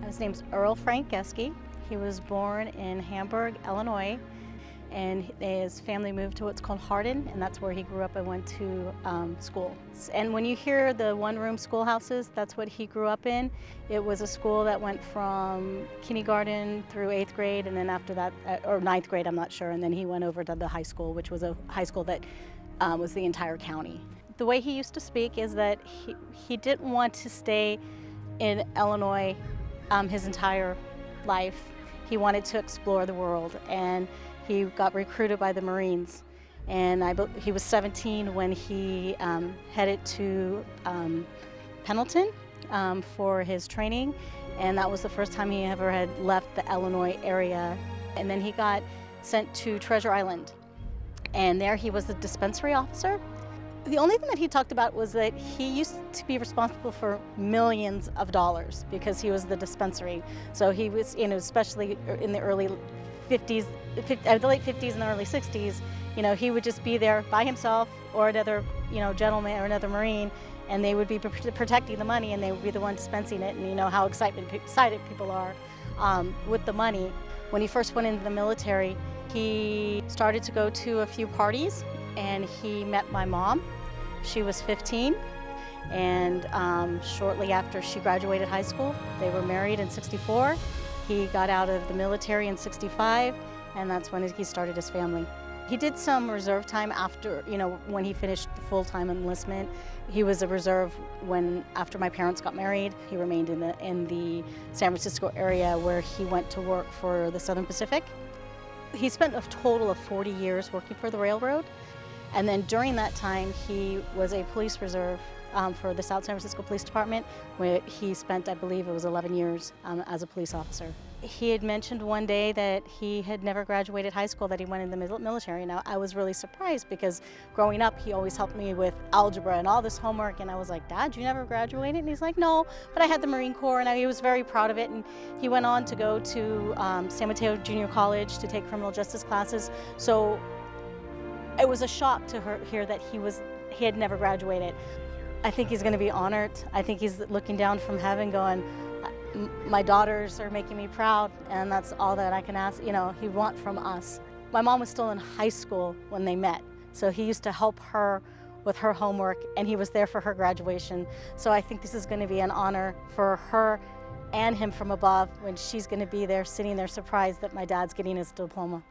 His name's Earl Frank Geske. He was born in Hamburg, Illinois, and his family moved to what's called Hardin, and that's where he grew up and went to school. And when you hear the one-room schoolhouses, that's what he grew up in. It was a school that went from kindergarten through 8th grade, and then after that, or 9th grade, I'm not sure, and then he went over to the high school, which was a high school that was the entire county. The way he used to speak is that he didn't want to stay in Illinois his entire life. He wanted to explore the world, and he got recruited by the Marines. And he was 17 when he headed to Pendleton for his training, and that was the first time he ever had left the Illinois area. And then he got sent to Treasure Island, and there he was the dispensary officer. The only thing that he talked about was that he used to be responsible for millions of dollars because he was the dispensary. So he was, especially in the early 50s, the late 50s and the early 60s, he would just be there by himself or another, gentleman or another Marine, and they would be protecting the money, and they would be the one dispensing it. And how excited people are with the money. When he first went into the military, he started to go to a few parties, and he met my mom. She was 15, and shortly after she graduated high school, they were married in '64. He got out of the military in '65, and that's when he started his family. He did some reserve time after, when he finished the full-time enlistment. He was a reserve after my parents got married. He remained in the San Francisco area, where he went to work for the Southern Pacific. He spent a total of 40 years working for the railroad. And then during that time, he was a police reserve for the South San Francisco Police Department, where he spent, I believe it was 11 years as a police officer. He had mentioned one day that he had never graduated high school, that he went in the military. Now, I was really surprised because growing up, he always helped me with algebra and all this homework, and I was like, "Dad, you never graduated?" And he's like, "No, but I had the Marine Corps," and he was very proud of it. And he went on to go to San Mateo Junior College to take criminal justice classes. So it was a shock to hear that he had never graduated. I think he's going to be honored. I think he's looking down from heaven going, my daughters are making me proud, and that's all that I can ask, he want from us. My mom was still in high school when they met, so he used to help her with her homework, and he was there for her graduation. So I think this is going to be an honor for her and him from above, when she's going to be there sitting there surprised that my dad's getting his diploma.